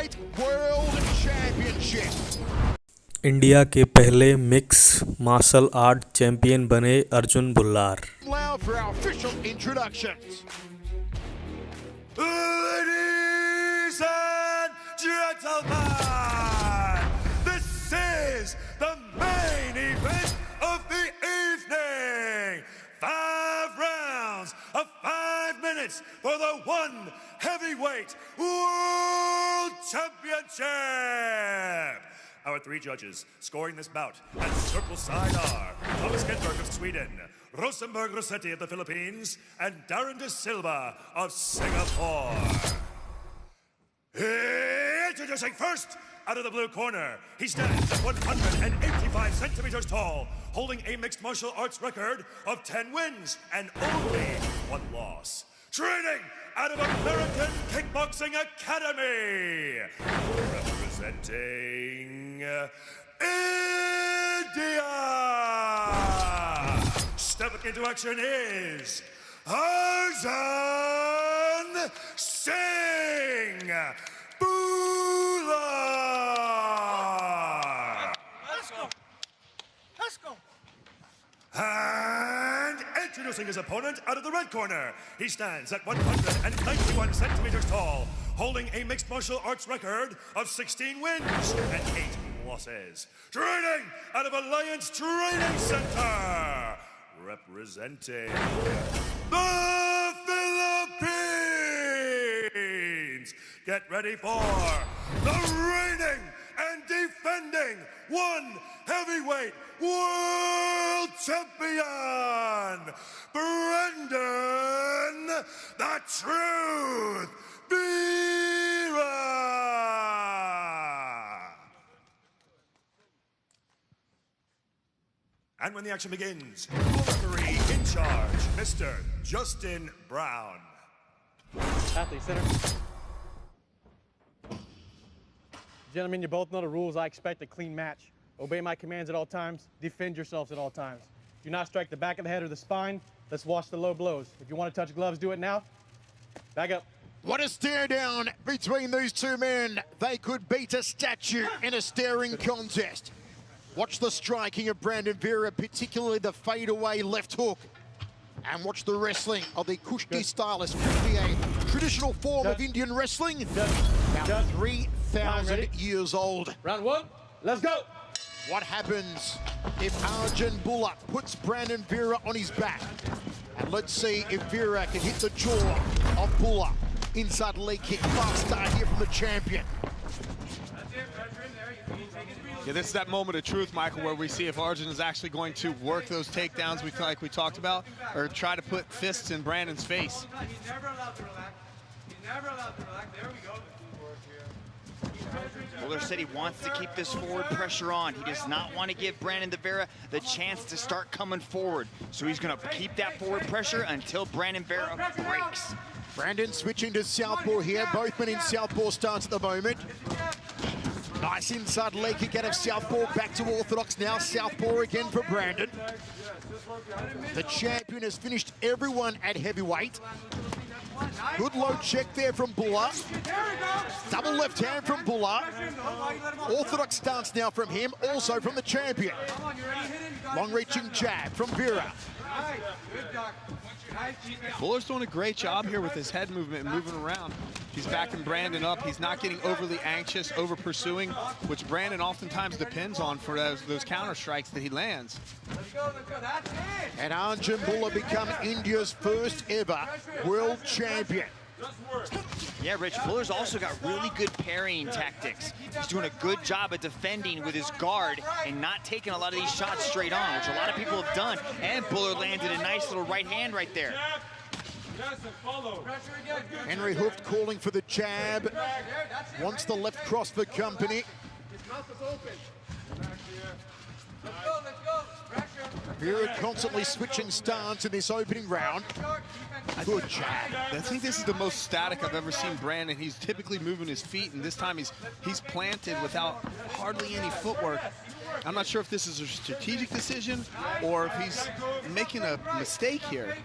Fullfight World Championship. India के पहले mix martial art champion बने Arjun भुल्लार। Now for our official introductions. Ladies and gentlemen, this is the main event of the evening. 5 rounds of 5 minutes for the one heavyweight world championship. Our 3 judges scoring this bout at circle side are Thomas Gedberg of Sweden, Rosenberg Rossetti of the Philippines, and Darren De Silva of Singapore. Introducing first, out of the blue corner, he stands at 185 centimeters tall, holding a mixed martial arts record of 10 wins and only 1 loss. Training out of American Kickboxing Academy, representing India. Stepping into action is Arjan Bhullar. Let's go. And introducing his opponent out of the red corner, he stands at 191 centimeters tall, holding a mixed martial arts record of 16 wins and 8 losses. Training out of Alliance Training Center, representing the Philippines. Get ready for the reigning and defending one heavyweight world champion, Brendan the Truth Vera. And when the action begins, referee in charge, Mr. Justin Brown. Athlete center. Gentlemen, you both know the rules. I expect a clean match. Obey my commands at all times. Defend yourselves at all times. Do not strike the back of the head or the spine. Let's watch the low blows. If you want to touch gloves, do it now. Back up. What a stare down between these two men. They could beat a statue in a staring contest. Watch the striking of Brandon Vera, particularly the fadeaway left hook. And watch the wrestling of the Kushti stylist, a traditional form of Indian wrestling, about 3,000 years old. Round 1, let's go. What happens if Arjunbhullar puts Brandon Vera on his back? And let's see if Vera can hit the jaw of Bhullar. Inside leg kick, fast start here from the champion. Yeah, this is that moment of truth, Michael, where we see if Arjun is actually going to work those takedowns like we talked about, or try to put fists in Brandon's face. He's never allowed to relax. He's never allowed to relax. There we go. Bhullar said he wants to keep this forward pressure on. He does not want to give Brandon Vera the chance to start coming forward. So he's going to keep that forward pressure until Brandon Vera breaks. Brandon switching to southpaw here. Both men in southpaw stance at the moment. Nice inside leg kick out of southpaw. Back to orthodox now. Southpaw again for Brandon. The champion has finished everyone at heavyweight. Good low check there from Bhullar. Double left hand from Bhullar. Orthodox stance now from him, also from the champion. Long-reaching jab from Vera. Bhullar's doing a great job here with his head movement and moving around. He's backing Brandon up. He's not getting overly anxious, over pursuing, which Brandon oftentimes depends on for those counter strikes that he lands. And Arjunbhullar become India's first ever world champion. Yeah, Rich, Bhullar's also got really good parrying tactics. He's doing a good job at defending with his guard and not taking a lot of these shots straight on, which a lot of people have done. And Bhullar landed a nice little right hand right there. Henry Hooft calling for the jab. Wants the left cross for company. Vera constantly switching stance in this opening round. Good jab. I think this is the most static I've ever seen Brandon. He's typically moving his feet, and this time he's planted without hardly any footwork. I'm not sure if this is a strategic decision or if he's making a mistake here.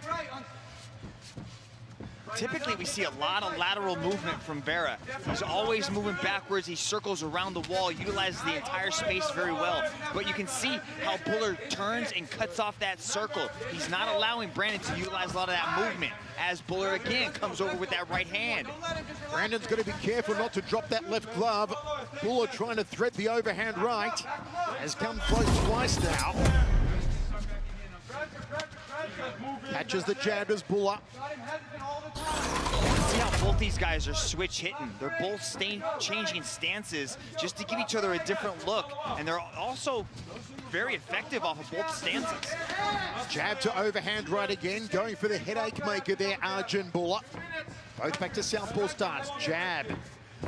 typically we see a lot of lateral movement from Vera. He's always moving backwards. He circles around the wall, utilizes the entire space very well. But you can see how Bhullar turns and cuts off that circle. He's not allowing Brandon to utilize a lot of that movement as Bhullar again comes over with that right hand. Brandon's got to be careful not to drop that left glove. Bhullar trying to thread the overhand right. Has come close twice now. Catches the jab as Bhullar. See how both these guys are switch hitting. They're both changing stances just to give each other a different look. And they're also very effective off of both stances. Jab to overhand right again. Going for the headache maker there, Arjunbhullar. Both back to southpaw stance. Jab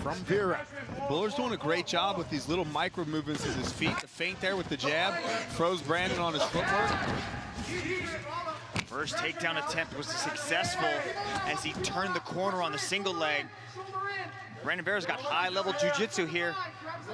from Vera. Bullar's doing a great job with these little micro movements of his feet. The feint there with the jab throws Brandon on his footwork. First takedown attempt was successful as he turned the corner on the single leg. Brandon Vera's got high-level jiu-jitsu here.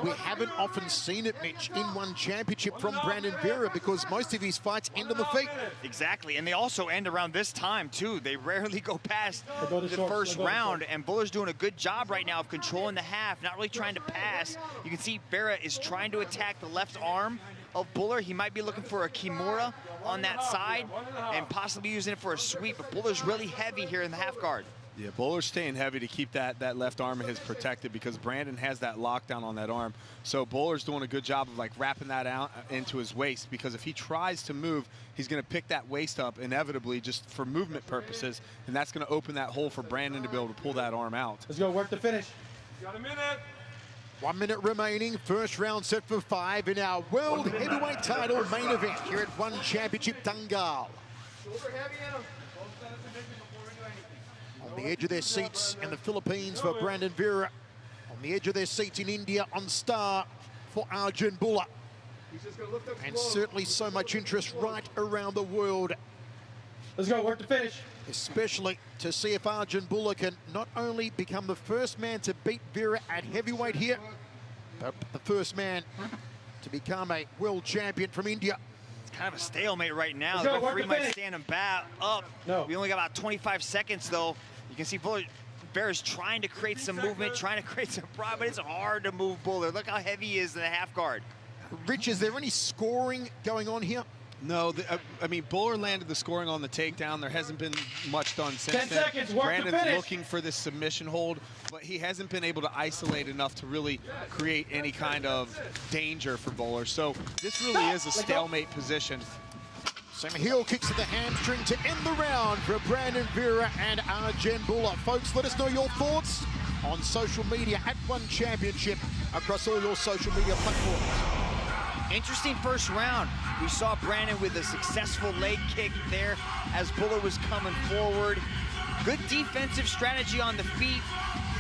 We haven't often seen it, Mitch, in one championship from Brandon Vera because most of his fights end on the feet. Exactly, and they also end around this time, too. They rarely go past the first round, and Bullar's doing a good job right now of controlling the half, not really trying to pass. You can see Vera is trying to attack the left arm of Bhullar. He might be looking for a kimura on that side and possibly using it for a sweep, but Bullar's really heavy here in the half guard. Yeah, Bullar's staying heavy to keep that left arm of his protected because Brandon has that lockdown on that arm. So Bullar's doing a good job of like wrapping that out into his waist, because if he tries to move, he's going to pick that waist up inevitably just for movement purposes, and that's going to open that hole for Brandon to be able to pull that arm out. Let's go, work the finish. Got a minute. 1 minute remaining, first round set for 5 in our World Heavyweight title main event here at One Championship Dangal. Shoulder heavy in him. On the edge of their seats in the Philippines for Brandon Vera. On the edge of their seats in India on Star for Arjunbhullar. And certainly so much interest right around the world. Let's go, work the finish. Especially to see if Arjunbhullar can not only become the first man to beat Vera at heavyweight here, but the first man to become a world champion from India. Kind of a stalemate right now. Let's The go, referee work the might finish. stand him back up. No. We only got about 25 seconds, though. You can see Bhullar, Vera's trying to create some movement, trying to create some pride, but it's hard to move Bhullar. Look how heavy he is in the half guard. Rich, is there any scoring going on here? No, I mean, Bhullar landed the scoring on the takedown. There hasn't been much done since 10 then. seconds, work the Brandon's finish. looking for this submission hold, but he hasn't been able to isolate enough to really create any kind of danger for Bhullar. So this really is a stalemate position. Some heel kicks to the hamstring to end the round for Brandon Vera and Arjanbullar. Folks, let us know your thoughts on social media at One Championship across all your social media platforms. Interesting first round. We saw Brandon with a successful leg kick there as Bhullar was coming forward. Good defensive strategy on the feet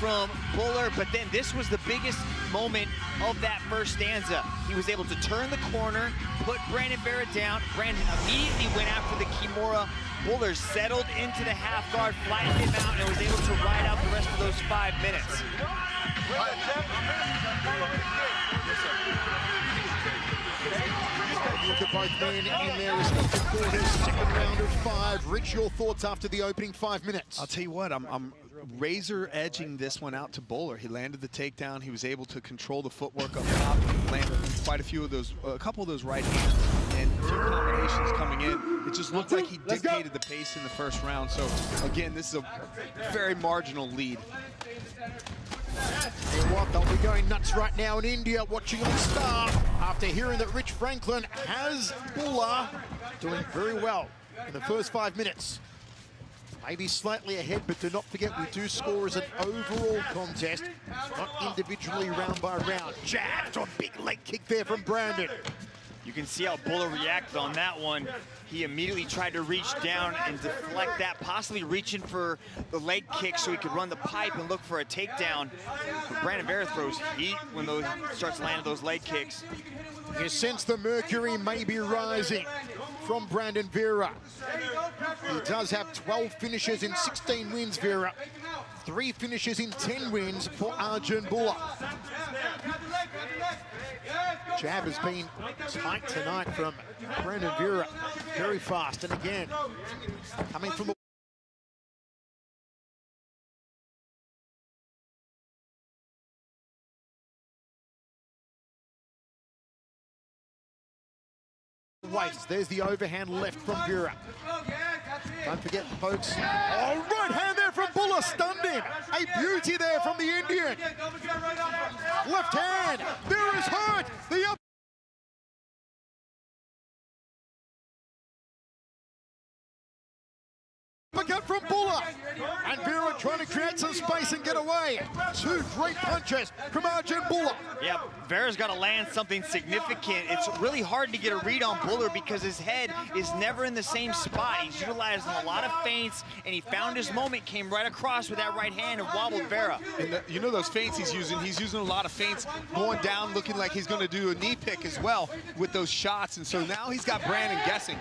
from Bhullar, but then this was the biggest moment of that first stanza. He was able to turn the corner, put Brandon Vera down. Brandon immediately went after the kimura. Bhullar settled into the half guard, flattened him out, and was able to ride out the rest of those 5 minutes. Look at both men in their respective quarters. Second round of 5. Rich, your thoughts after the opening 5 minutes? I'll tell you what, I'm razor edging this one out to Bhullar. He landed the takedown. He was able to control the footwork up top. Landed quite a couple of those right hands and 2 combinations coming in. It just looked like he dictated the pace in the first round. So again, this is a very marginal lead. You know what, they'll be going nuts right now in India watching on Star after hearing that Rich Franklin has Bhullar doing very well in the first 5 minutes. Maybe slightly ahead, but do not forget we do score as an overall contest, not individually round by round. Jab to a big leg kick there from Brandon. You can see how Bhullar reacted on that one. He immediately tried to reach down and deflect that, possibly reaching for the leg kick so he could run the pipe and look for a takedown. But Brandon Vera throws heat when he starts landing those leg kicks. You sense the mercury may be rising from Brandon Vera. He does have 12 finishes in 16 wins, Vera. 3 finishes in 10 wins for Arjunbhullar. Jab has been tight tonight from Brandon Vera. Very fast, and again, coming from the waist. There's the overhand left from Vera. Don't forget, folks. Oh, right hand there from Bhullar, stunned him. A beauty there from the Indian. Left hand. Vera's hurt. The up. Uppercut from Bhullar. And Vera trying to create some space and get away. Two great punches from Arjunbhullar. Yeah, Vera's got to land something significant. It's really hard to get a read on Bhullar because his head is never in the same spot. He's utilizing a lot of feints, and he found his moment, came right across with that right hand and wobbled Vera. And you know those feints he's using a lot of feints going down, looking like he's going to do a knee pick as well with those shots. And so now he's got Brandon guessing.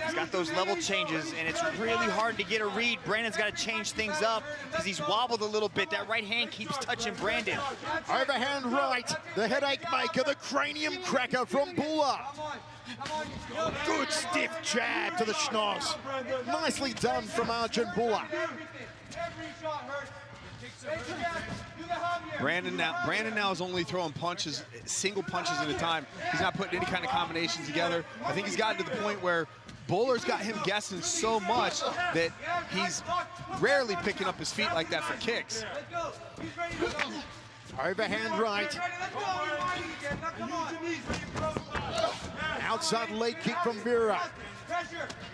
He's got those level changes, and it's really hard to get a read. Brandon's got to change things up because he's wobbled a little bit. That right hand keeps touching Brandon. Overhand right, the headache maker, the cranium cracker from Bhullar. Good stiff jab to the schnoz. Nicely done from Arjunbhullar. Brandon now is only throwing punches, single punches at a time. He's not putting any kind of combinations together. I think he's gotten to the point where Bhullar's got him guessing so much that he's rarely picking up his feet like that for kicks. Overhand right. Outside leg kick from Vera.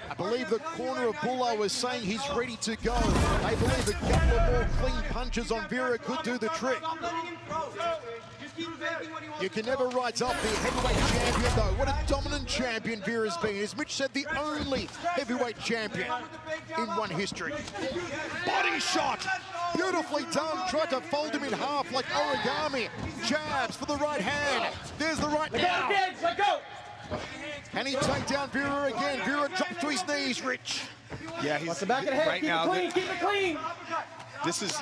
I believe the corner of Bhullar was saying he's ready to go. They believe a couple of more clean punches on Vera could do the trick. You can never write off the heavyweight champion, though. What a dominant champion Vera's been. As Mitch said, the only heavyweight champion in one history. Body shot. Beautifully done. Tried to fold him in half like origami. Jabs for the right hand. There's the right now. Let go. Can he take down Vera again? Vera drops to his knees, Rich. Yeah, he's Watch the back of the head. right Keep now. it clean. Keep it clean. This is,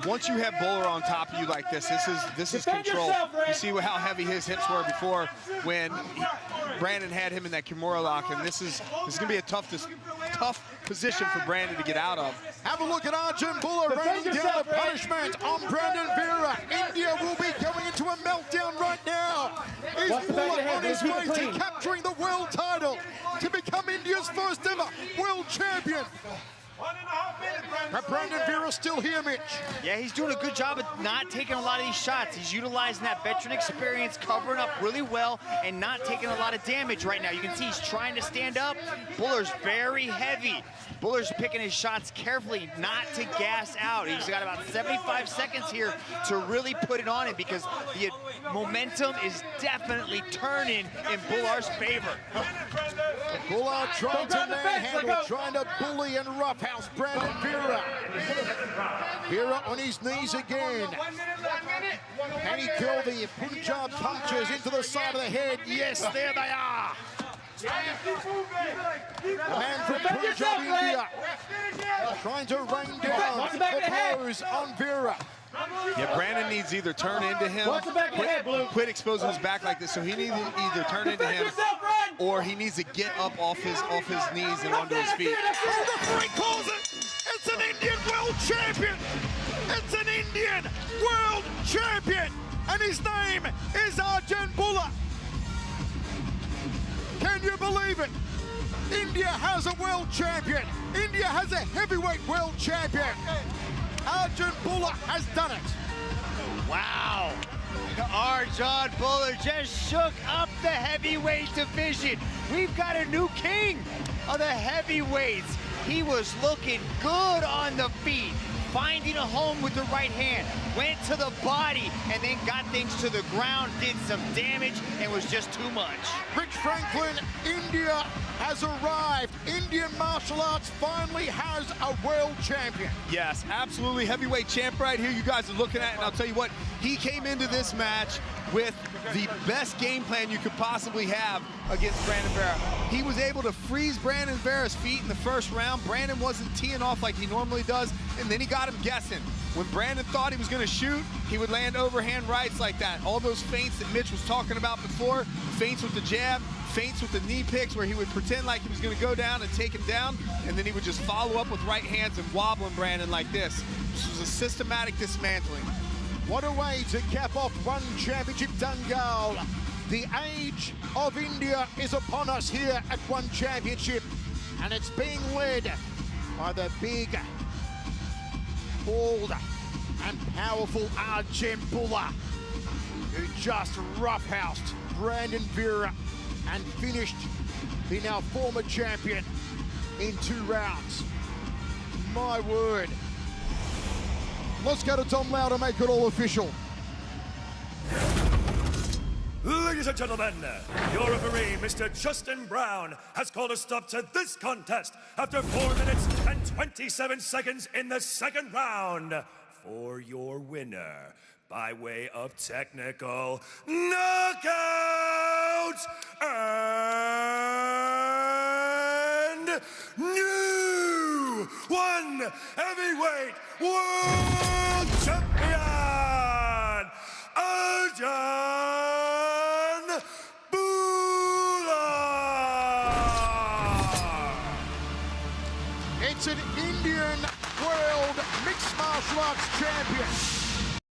once you have Bhullar on top of you like this, this is Defend control. yourself, Rick. You see how heavy his hips were before when Brandon had him in that Kimura lock, and this is gonna be a tough position for Brandon to get out of. Have a look at Arjunbhullar raining down the punishment on Brandon Vera. India will be going into a meltdown right now. Is Watch the back of the Bhullar head, on his keep it way to clean. capturing the world title to become India's first ever world champion? But Brandon Vera's still here, Mitch. Yeah, he's doing a good job of not taking a lot of these shots. He's utilizing that veteran experience, covering up really well, and not taking a lot of damage right now. You can see he's trying to stand up. Bhullar's very heavy. Bhullar's picking his shots carefully, not to gas out. He's got about 75 seconds here to really put it on him because the momentum is definitely turning in Bhullar's favor. Bhullar trying to manhandle, trying to bully and roughhouse Brandon Vera. Vera on his knees again. Can he kill the Punjab punches into the side of the head? Yes, there they are. The man from Punjab, India, trying to rain down the blows on Vera. Yeah, Brandon needs to either turn into him, quit exposing his back like this. So he needs to either turn into him, or he needs to get up off his knees and onto his feet. Oh, the referee calls it! It's an Indian world champion! It's an Indian world champion! And his name is Arjanbullar! Can you believe it? India has a world champion! India has a heavyweight world champion! Arjunbhullar has done it! Wow. Arjanbhullar just shook up the heavyweight division. We've got a new king of the heavyweights. He was looking good on the feet, finding a home with the right hand, went to the body, and then got things to the ground, did some damage, and was just too much. Rich Franklin, India has arrived. Indian martial arts finally has a world champion. Yes, absolutely. Heavyweight champ right here you guys are looking at, and I'll tell you what, he came into this match with the best game plan you could possibly have against Brandon Vera. He was able to freeze Brandon Vera's feet in the first round. Brandon wasn't teeing off like he normally does, and then he got him guessing. When Brandon thought he was going to shoot, he would land overhand rights like that. All those feints that Mitch was talking about before, feints with the jab, feints with the knee picks where he would pretend like he was going to go down and take him down, and then he would just follow up with right hands and wobbling Brandon like this. This was a systematic dismantling. What a way to cap off one championship Dangal The age of India is upon us here at One Championship, and it's being led by the big, bald and powerful Arjanbullar, who just roughhoused Brandon Vera and finished the now former champion in 2 rounds. My word. Let's go to Tom Lau to make it all official. Ladies and gentlemen, your referee, Mr. Justin Brown, has called a stop to this contest after 4 minutes and 27 seconds in the 2nd round for your winner by way of technical knockout and new one heavyweight world champion, Arjanbhullar. It's an Indian World Mixed Martial Arts Champion.